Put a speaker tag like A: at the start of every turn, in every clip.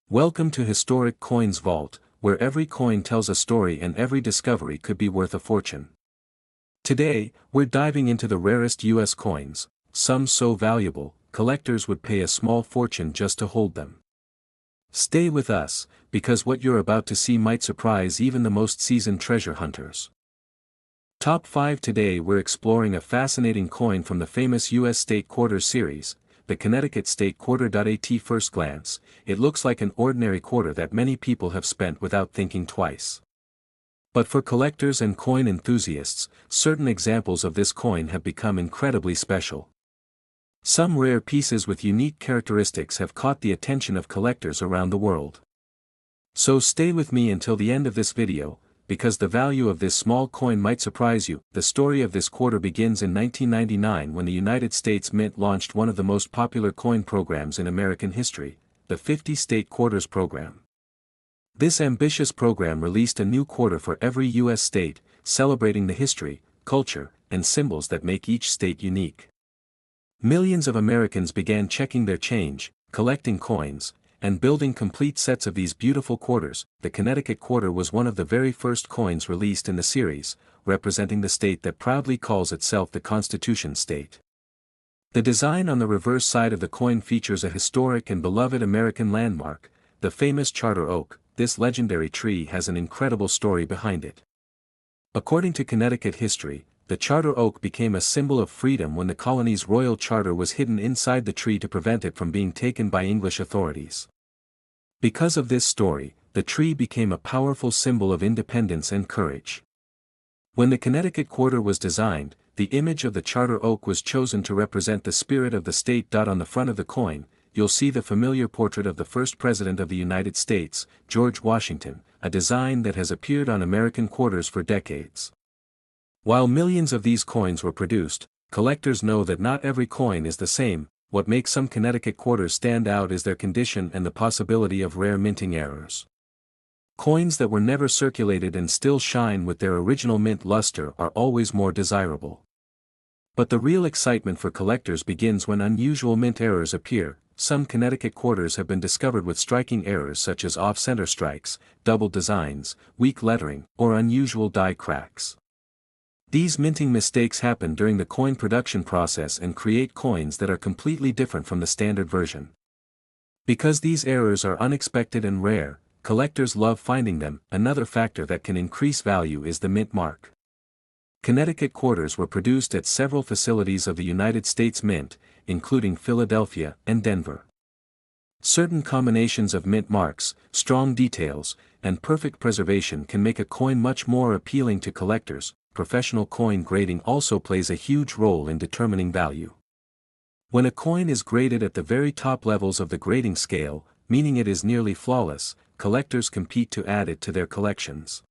A: Welcome to Historic Coins Vault, where every coin tells a story and every discovery could be worth a fortune. Today, we're diving into the rarest US coins, some so valuable, collectors would pay a small fortune just to hold them. Stay with us, because what you're about to see might surprise even the most seasoned treasure hunters. Top 5. Today we're exploring a fascinating coin from the famous US State Quarter series, the Connecticut State Quarter. At first glance, it looks like an ordinary quarter that many people have spent without thinking twice. But for collectors and coin enthusiasts, certain examples of this coin have become incredibly special. Some rare pieces with unique characteristics have caught the attention of collectors around the world. So stay with me until the end of this video, because the value of this small coin might surprise you. The story of this quarter begins in 1999 when the United States Mint launched one of the most popular coin programs in American history, the 50 State Quarters program. This ambitious program released a new quarter for every U.S. state, celebrating the history, culture, and symbols that make each state unique. Millions of Americans began checking their change, collecting coins, and building complete sets of these beautiful quarters. The Connecticut quarter was one of the very first coins released in the series, representing the state that proudly calls itself the Constitution State. The design on the reverse side of the coin features a historic and beloved American landmark, the famous charter oak. This legendary tree has an incredible story behind it. According to Connecticut history, the charter oak became a symbol of freedom when the colony's royal charter was hidden inside the tree to prevent it from being taken by English authorities. Because of this story, the tree became a powerful symbol of independence and courage. When the Connecticut quarter was designed, the image of the charter oak was chosen to represent the spirit of the state. On the front of the coin, you'll see the familiar portrait of the first President of the United States, George Washington, a design that has appeared on American quarters for decades. While millions of these coins were produced, collectors know that not every coin is the same. What makes some Connecticut quarters stand out is their condition and the possibility of rare minting errors. Coins that were never circulated and still shine with their original mint luster are always more desirable. But the real excitement for collectors begins when unusual mint errors appear. Some Connecticut quarters have been discovered with striking errors such as off-center strikes, double designs, weak lettering, or unusual die cracks. These minting mistakes happen during the coin production process and create coins that are completely different from the standard version. Because these errors are unexpected and rare, collectors love finding them. Another factor that can increase value is the mint mark. Connecticut quarters were produced at several facilities of the United States Mint, including Philadelphia and Denver. Certain combinations of mint marks, strong details, and perfect preservation can make a coin much more appealing to collectors. Professional coin grading also plays a huge role in determining value. When a coin is graded at the very top levels of the grading scale, meaning it is nearly flawless, collectors compete to add it to their collections.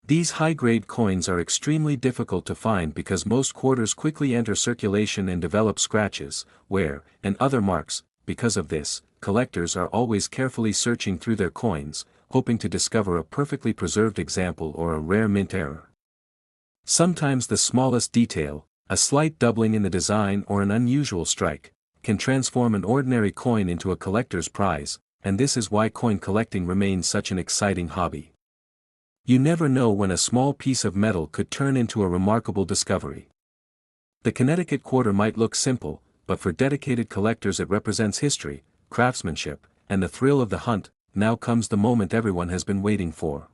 A: These high-grade coins are extremely difficult to find because most quarters quickly enter circulation and develop scratches, wear, and other marks. Because of this, collectors are always carefully searching through their coins, hoping to discover a perfectly preserved example or a rare mint error. Sometimes the smallest detail, a slight doubling in the design or an unusual strike, can transform an ordinary coin into a collector's prize, and this is why coin collecting remains such an exciting hobby. You never know when a small piece of metal could turn into a remarkable discovery. The Connecticut quarter might look simple, but for dedicated collectors it represents history, craftsmanship, and the thrill of the hunt. Now comes the moment everyone has been waiting for.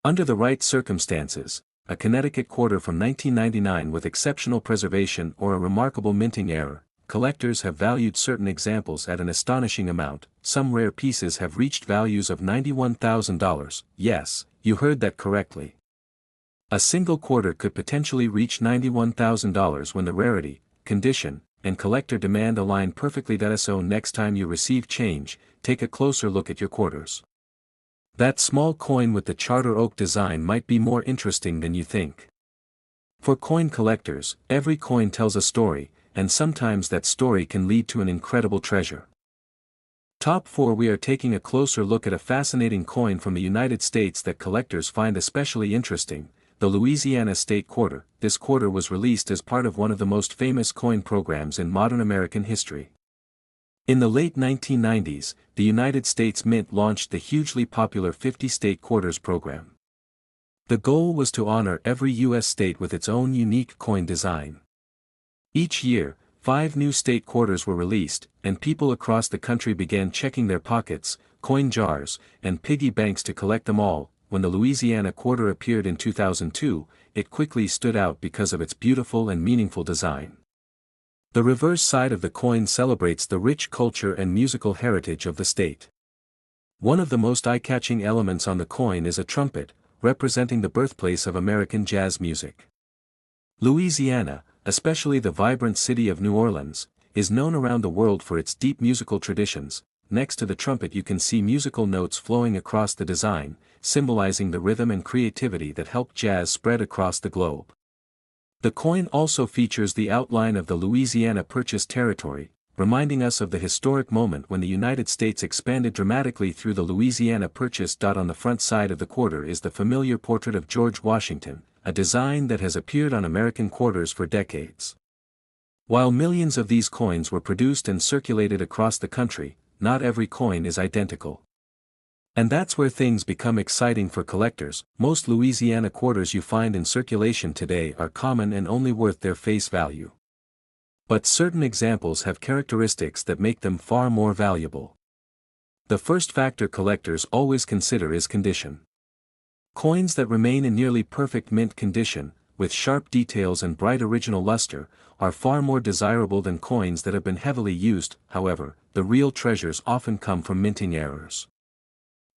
A: Under the right circumstances, a Connecticut quarter from 1999 with exceptional preservation or a remarkable minting error, collectors have valued certain examples at an astonishing amount. Some rare pieces have reached values of $91,000. Yes, you heard that correctly. A single quarter could potentially reach $91,000 when the rarity, condition, and collector demand align perfectly. So next time you receive change, take a closer look at your quarters. That small coin with the charter oak design might be more interesting than you think. For coin collectors, every coin tells a story, and sometimes that story can lead to an incredible treasure. Top 4. We are taking a closer look at a fascinating coin from the United States that collectors find especially interesting, the Louisiana State Quarter. This quarter was released as part of one of the most famous coin programs in modern American history. In the late 1990s, the United States Mint launched the hugely popular 50-state quarters program. The goal was to honor every U.S. state with its own unique coin design. Each year, 5 new state quarters were released, and people across the country began checking their pockets, coin jars, and piggy banks to collect them all. When the Louisiana quarter appeared in 2002, it quickly stood out because of its beautiful and meaningful design. The reverse side of the coin celebrates the rich culture and musical heritage of the state. One of the most eye-catching elements on the coin is a trumpet, representing the birthplace of American jazz music. Louisiana, especially the vibrant city of New Orleans, is known around the world for its deep musical traditions. Next to the trumpet you can see musical notes flowing across the design, symbolizing the rhythm and creativity that helped jazz spread across the globe. The coin also features the outline of the Louisiana Purchase territory, reminding us of the historic moment when the United States expanded dramatically through the Louisiana Purchase. On the front side of the quarter is the familiar portrait of George Washington, a design that has appeared on American quarters for decades. While millions of these coins were produced and circulated across the country, not every coin is identical. And that's where things become exciting for collectors. Most Louisiana quarters you find in circulation today are common and only worth their face value. But certain examples have characteristics that make them far more valuable. The first factor collectors always consider is condition. Coins that remain in nearly perfect mint condition, with sharp details and bright original luster, are far more desirable than coins that have been heavily used. However, the real treasures often come from minting errors.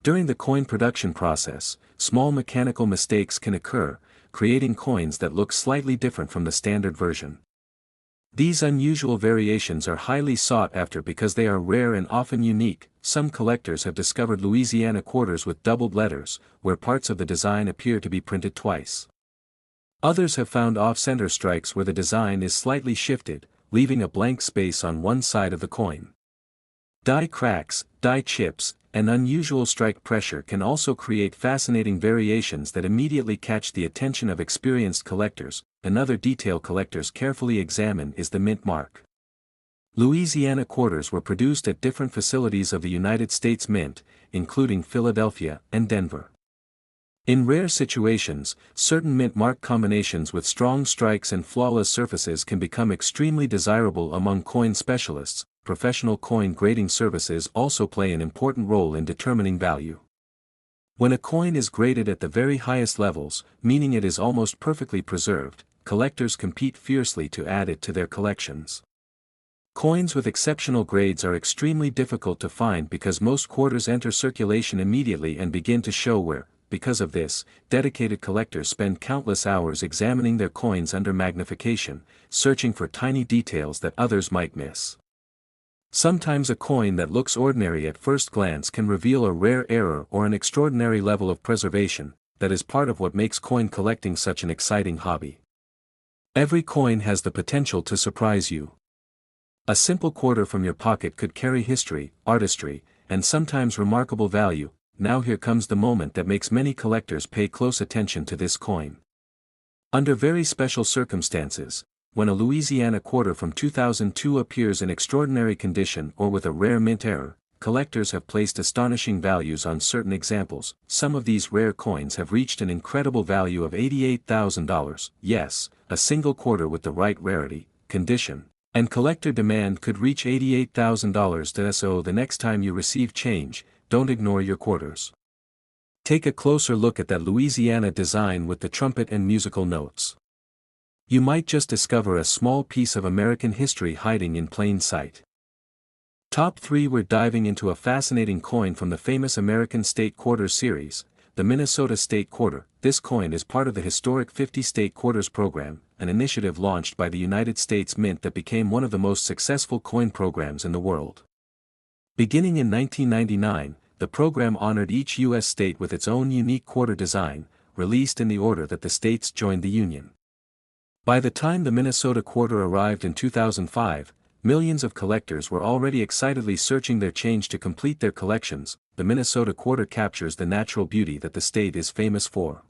A: During the coin production process, small mechanical mistakes can occur, creating coins that look slightly different from the standard version. These unusual variations are highly sought after because they are rare and often unique. Some collectors have discovered Louisiana quarters with doubled letters, where parts of the design appear to be printed twice. Others have found off-center strikes where the design is slightly shifted, leaving a blank space on one side of the coin. Die cracks, die chips, and unusual strike pressure can also create fascinating variations that immediately catch the attention of experienced collectors. Another detail collectors carefully examine is the mint mark. Louisiana quarters were produced at different facilities of the United States Mint, including Philadelphia and Denver. In rare situations, certain mint mark combinations with strong strikes and flawless surfaces can become extremely desirable among coin specialists. Professional coin grading services also play an important role in determining value. When a coin is graded at the very highest levels, meaning it is almost perfectly preserved, collectors compete fiercely to add it to their collections. Coins with exceptional grades are extremely difficult to find because most quarters enter circulation immediately and begin to show wear. Because of this, dedicated collectors spend countless hours examining their coins under magnification, searching for tiny details that others might miss. Sometimes a coin that looks ordinary at first glance can reveal a rare error or an extraordinary level of preservation. That is part of what makes coin collecting such an exciting hobby. Every coin has the potential to surprise you. A simple quarter from your pocket could carry history, artistry, and sometimes remarkable value. Now here comes the moment that makes many collectors pay close attention to this coin. Under very special circumstances, when a Louisiana quarter from 2002 appears in extraordinary condition or with a rare mint error, collectors have placed astonishing values on certain examples. Some of these rare coins have reached an incredible value of $88,000. Yes, a single quarter with the right rarity, condition, and collector demand could reach $88,000. So the next time you receive change, don't ignore your quarters. Take a closer look at that Louisiana design with the trumpet and musical notes. You might just discover a small piece of American history hiding in plain sight. Top 3. We're diving into a fascinating coin from the famous American State Quarter series, the Minnesota State Quarter. This coin is part of the historic 50 State Quarters program, an initiative launched by the United States Mint that became one of the most successful coin programs in the world. Beginning in 1999, the program honored each U.S. state with its own unique quarter design, released in the order that the states joined the Union. By the time the Minnesota quarter arrived in 2005, millions of collectors were already excitedly searching their change to complete their collections. The Minnesota quarter captures the natural beauty that the state is famous for.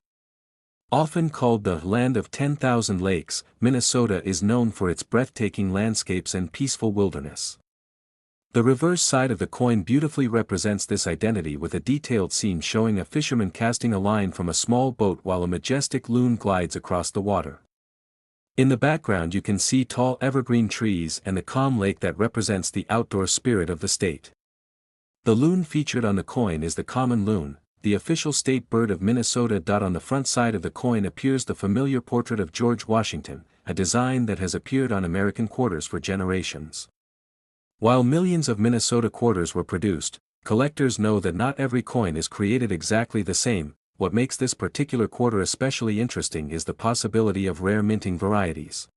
A: Often called the land of 10,000 lakes, Minnesota is known for its breathtaking landscapes and peaceful wilderness. The reverse side of the coin beautifully represents this identity with a detailed scene showing a fisherman casting a line from a small boat while a majestic loon glides across the water. In the background you can see tall evergreen trees and the calm lake that represents the outdoor spirit of the state. The loon featured on the coin is the common loon, the official state bird of Minnesota. On the front side of the coin appears the familiar portrait of George Washington, a design that has appeared on American quarters for generations. While millions of Minnesota quarters were produced, collectors know that not every coin is created exactly the same. What makes this particular quarter especially interesting is the possibility of rare minting varieties.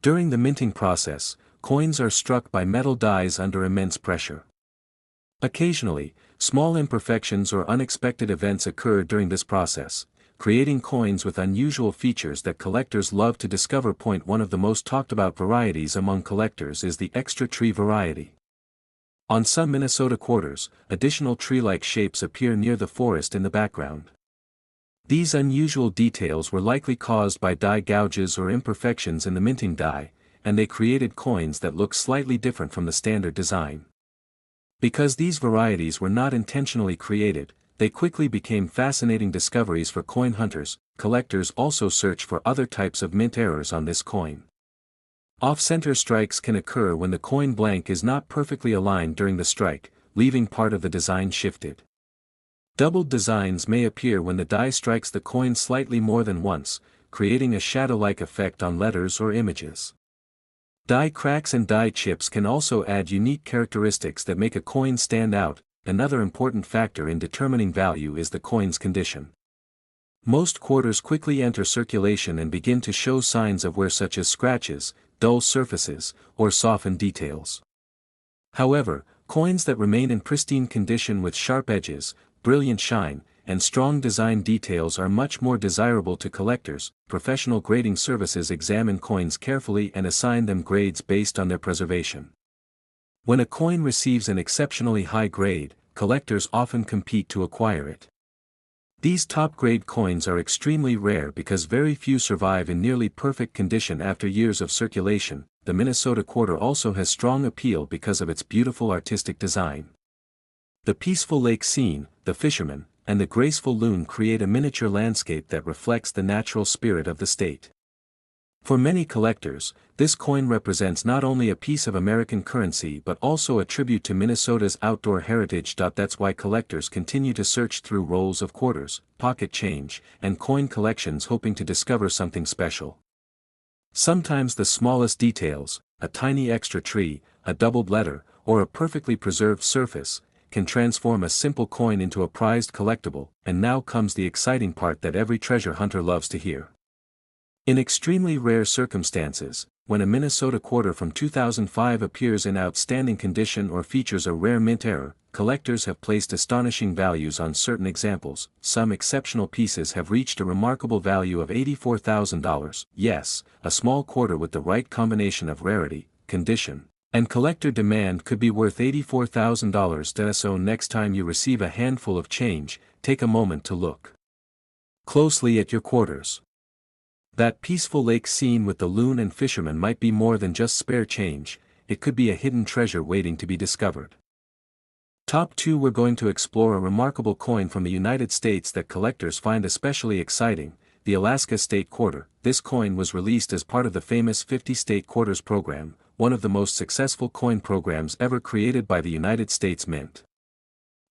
A: During the minting process, coins are struck by metal dies under immense pressure. Occasionally, small imperfections or unexpected events occur during this process, creating coins with unusual features that collectors love to discover. One of the most talked about varieties among collectors is the extra tree variety. On some Minnesota quarters, additional tree-like shapes appear near the forest in the background. These unusual details were likely caused by die gouges or imperfections in the minting die, and they created coins that look slightly different from the standard design. Because these varieties were not intentionally created, they quickly became fascinating discoveries for coin hunters. Collectors also search for other types of mint errors on this coin. Off-center strikes can occur when the coin blank is not perfectly aligned during the strike, leaving part of the design shifted. Doubled designs may appear when the die strikes the coin slightly more than once, creating a shadow-like effect on letters or images. Die cracks and die chips can also add unique characteristics that make a coin stand out. Another important factor in determining value is the coin's condition. Most quarters quickly enter circulation and begin to show signs of wear, such as scratches, dull surfaces, or softened details. However, coins that remain in pristine condition with sharp edges, brilliant shine, and strong design details are much more desirable to collectors. Professional grading services examine coins carefully and assign them grades based on their preservation. When a coin receives an exceptionally high grade, collectors often compete to acquire it. These top-grade coins are extremely rare because very few survive in nearly perfect condition after years of circulation. The Minnesota quarter also has strong appeal because of its beautiful artistic design. The peaceful lake scene, the fisherman, and the graceful loon create a miniature landscape that reflects the natural spirit of the state. For many collectors, this coin represents not only a piece of American currency but also a tribute to Minnesota's outdoor heritage. That's why collectors continue to search through rolls of quarters, pocket change, and coin collections hoping to discover something special. Sometimes the smallest details, a tiny extra tree, a doubled letter, or a perfectly preserved surface, can transform a simple coin into a prized collectible. And now comes the exciting part that every treasure hunter loves to hear. In extremely rare circumstances, when a Minnesota quarter from 2005 appears in outstanding condition or features a rare mint error, collectors have placed astonishing values on certain examples. Some exceptional pieces have reached a remarkable value of $84,000. Yes, a small quarter with the right combination of rarity, condition, and collector demand could be worth $84,000. So next time you receive a handful of change, take a moment to look closely at your quarters. That peaceful lake scene with the loon and fisherman might be more than just spare change, it could be a hidden treasure waiting to be discovered. Top 2. We're going to explore a remarkable coin from the United States that collectors find especially exciting, the Alaska State Quarter. This coin was released as part of the famous 50 State Quarters program, one of the most successful coin programs ever created by the United States Mint.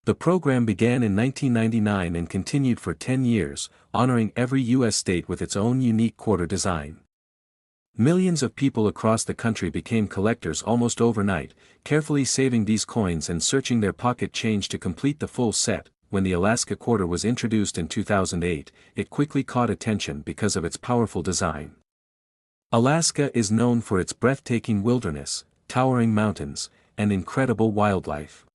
A: The program began in 1999 and continued for 10 years, honoring every U.S. state with its own unique quarter design. Millions of people across the country became collectors almost overnight, carefully saving these coins and searching their pocket change to complete the full set. When the Alaska quarter was introduced in 2008, it quickly caught attention because of its powerful design. Alaska is known for its breathtaking wilderness, towering mountains, and incredible wildlife.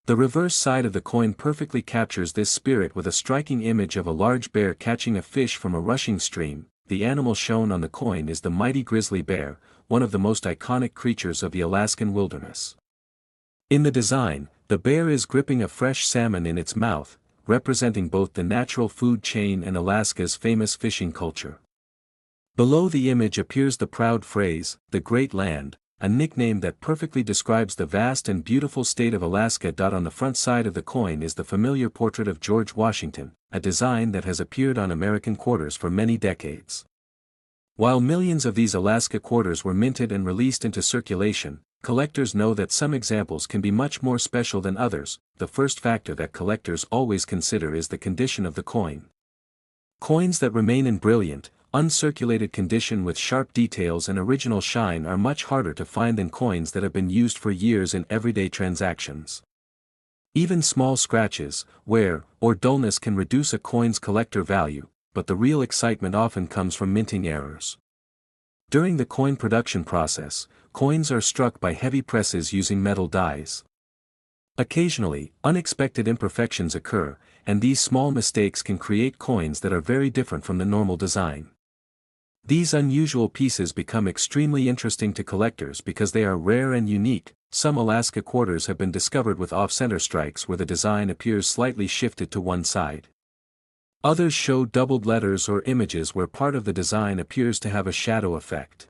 A: The reverse side of the coin perfectly captures this spirit with a striking image of a large bear catching a fish from a rushing stream. The animal shown on the coin is the mighty grizzly bear, one of the most iconic creatures of the Alaskan wilderness. In the design, the bear is gripping a fresh salmon in its mouth, representing both the natural food chain and Alaska's famous fishing culture. Below the image appears the proud phrase, "The Great Land," a nickname that perfectly describes the vast and beautiful state of Alaska. On the front side of the coin is the familiar portrait of George Washington, a design that has appeared on American quarters for many decades. While millions of these Alaska quarters were minted and released into circulation, collectors know that some examples can be much more special than others. The first factor that collectors always consider is the condition of the coin. Coins that remain in brilliant, uncirculated condition with sharp details and original shine are much harder to find than coins that have been used for years in everyday transactions. Even small scratches, wear, or dullness can reduce a coin's collector value, but the real excitement often comes from minting errors. During the coin production process, coins are struck by heavy presses using metal dies. Occasionally, unexpected imperfections occur, and these small mistakes can create coins that are very different from the normal design. These unusual pieces become extremely interesting to collectors because they are rare and unique. Some Alaska quarters have been discovered with off-center strikes where the design appears slightly shifted to one side. Others show doubled letters or images where part of the design appears to have a shadow effect.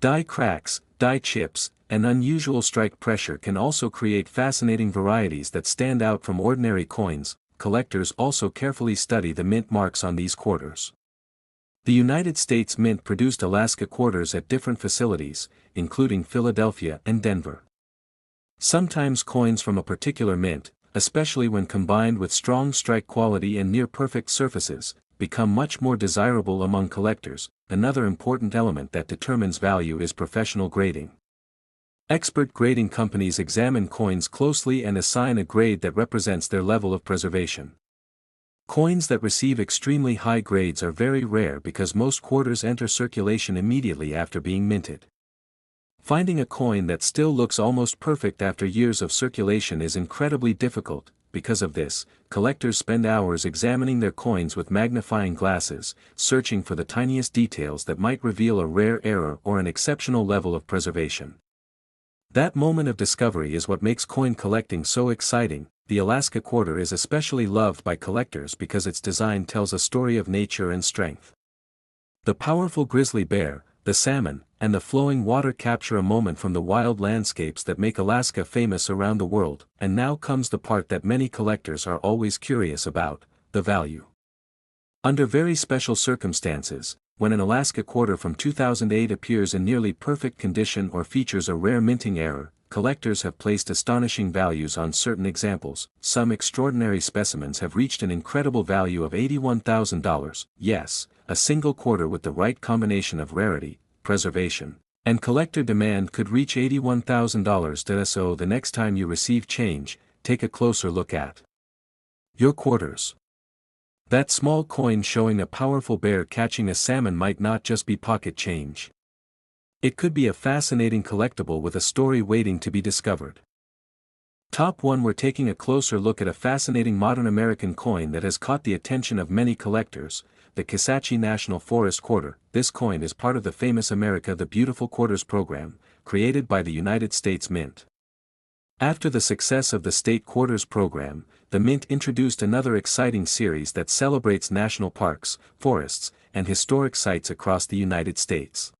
A: Die cracks, die chips, and unusual strike pressure can also create fascinating varieties that stand out from ordinary coins. Collectors also carefully study the mint marks on these quarters. The United States Mint produced Alaska quarters at different facilities, including Philadelphia and Denver. Sometimes coins from a particular mint, especially when combined with strong strike quality and near-perfect surfaces, become much more desirable among collectors. Another important element that determines value is professional grading. Expert grading companies examine coins closely and assign a grade that represents their level of preservation. Coins that receive extremely high grades are very rare because most quarters enter circulation immediately after being minted. Finding a coin that still looks almost perfect after years of circulation is incredibly difficult. Because of this, collectors spend hours examining their coins with magnifying glasses, searching for the tiniest details that might reveal a rare error or an exceptional level of preservation. That moment of discovery is what makes coin collecting so exciting. The Alaska quarter is especially loved by collectors because its design tells a story of nature and strength. The powerful grizzly bear, the salmon, and the flowing water capture a moment from the wild landscapes that make Alaska famous around the world. And now comes the part that many collectors are always curious about: the value. Under very special circumstances, when an Alaska quarter from 2008 appears in nearly perfect condition or features a rare minting error, collectors have placed astonishing values on certain examples. Some extraordinary specimens have reached an incredible value of $81,000. Yes, a single quarter with the right combination of rarity, preservation, and collector demand could reach $81,000. So the next time you receive change, take a closer look at your quarters. That small coin showing a powerful bear catching a salmon might not just be pocket change. It could be a fascinating collectible with a story waiting to be discovered. Top 1. We're taking a closer look at a fascinating modern American coin that has caught the attention of many collectors: the Kisatchie National Forest Quarter. This coin is part of the famous America the Beautiful Quarters program, created by the United States Mint. After the success of the State Quarters program, the Mint introduced another exciting series that celebrates national parks, forests, and historic sites across the United States.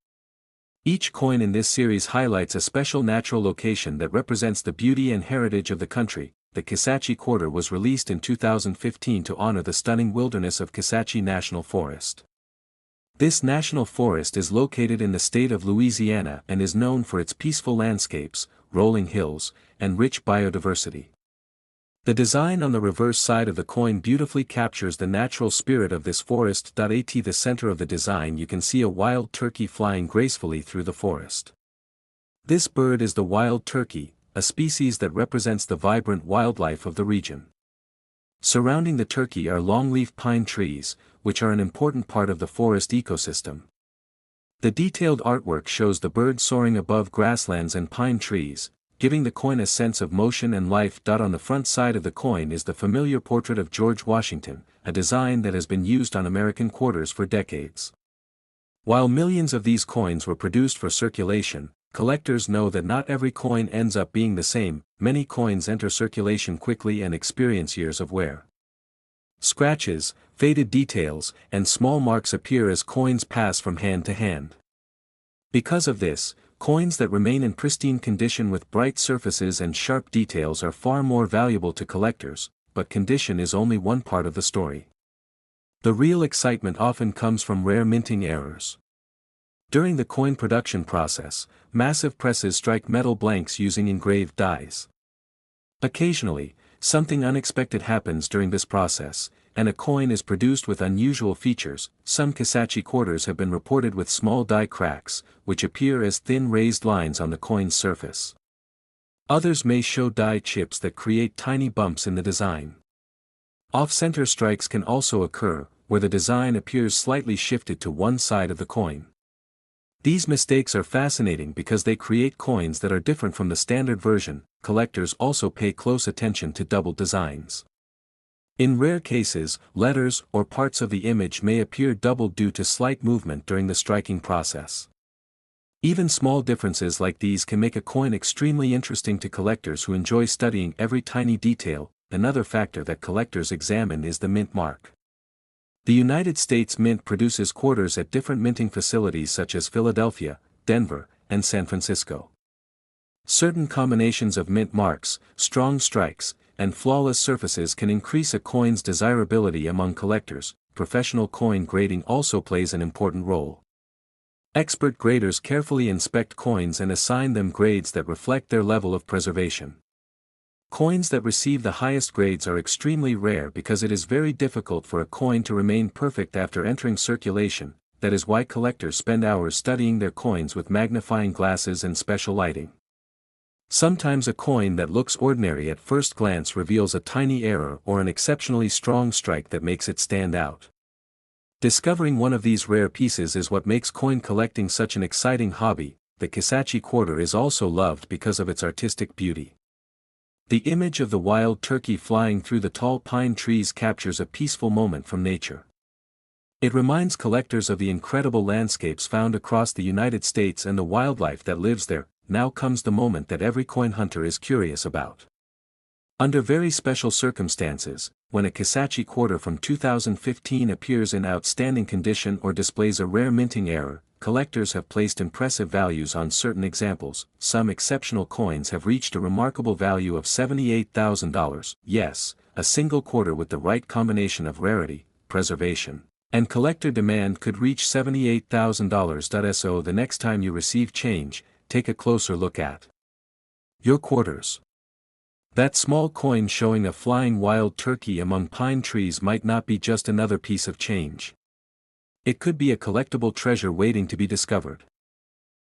A: Each coin in this series highlights a special natural location that represents the beauty and heritage of the country. The Kisatchie Quarter was released in 2015 to honor the stunning wilderness of Kisatchie National Forest. This national forest is located in the state of Louisiana and is known for its peaceful landscapes, rolling hills, and rich biodiversity. The design on the reverse side of the coin beautifully captures the natural spirit of this forest. At the center of the design you can see a wild turkey flying gracefully through the forest. This bird is the wild turkey, a species that represents the vibrant wildlife of the region. Surrounding the turkey are longleaf pine trees, which are an important part of the forest ecosystem. The detailed artwork shows the bird soaring above grasslands and pine trees, giving the coin a sense of motion and life. On the front side of the coin is the familiar portrait of George Washington, a design that has been used on American quarters for decades. While millions of these coins were produced for circulation, collectors know that not every coin ends up being the same. Many coins enter circulation quickly and experience years of wear. Scratches, faded details, and small marks appear as coins pass from hand to hand. Because of this, coins that remain in pristine condition with bright surfaces and sharp details are far more valuable to collectors, but condition is only one part of the story. The real excitement often comes from rare minting errors. During the coin production process, massive presses strike metal blanks using engraved dies. Occasionally, something unexpected happens during this process, and a coin is produced with unusual features. Some Kisachi quarters have been reported with small die cracks, which appear as thin raised lines on the coin's surface. Others may show die chips that create tiny bumps in the design. Off-center strikes can also occur, where the design appears slightly shifted to one side of the coin. These mistakes are fascinating because they create coins that are different from the standard version. Collectors also pay close attention to double designs. In rare cases, letters or parts of the image may appear doubled due to slight movement during the striking process. Even small differences like these can make a coin extremely interesting to collectors who enjoy studying every tiny detail. Another factor that collectors examine is the mint mark. The United States Mint produces quarters at different minting facilities such as Philadelphia, Denver, and San Francisco. Certain combinations of mint marks, strong strikes, and flawless surfaces can increase a coin's desirability among collectors. Professional coin grading also plays an important role. Expert graders carefully inspect coins and assign them grades that reflect their level of preservation. Coins that receive the highest grades are extremely rare because it is very difficult for a coin to remain perfect after entering circulation. That is why collectors spend hours studying their coins with magnifying glasses and special lighting. Sometimes a coin that looks ordinary at first glance reveals a tiny error or an exceptionally strong strike that makes it stand out. Discovering one of these rare pieces is what makes coin collecting such an exciting hobby. The Kisachi quarter is also loved because of its artistic beauty. The image of the wild turkey flying through the tall pine trees captures a peaceful moment from nature. It reminds collectors of the incredible landscapes found across the United States and the wildlife that lives there. Now comes the moment that every coin hunter is curious about. Under very special circumstances, when a Kisachi quarter from 2015 appears in outstanding condition or displays a rare minting error, collectors have placed impressive values on certain examples. Some exceptional coins have reached a remarkable value of $78,000. Yes, a single quarter with the right combination of rarity, preservation, and collector demand could reach $78,000. So the next time you receive change, take a closer look at your quarters. That small coin showing a flying wild turkey among pine trees might not be just another piece of change. It could be a collectible treasure waiting to be discovered.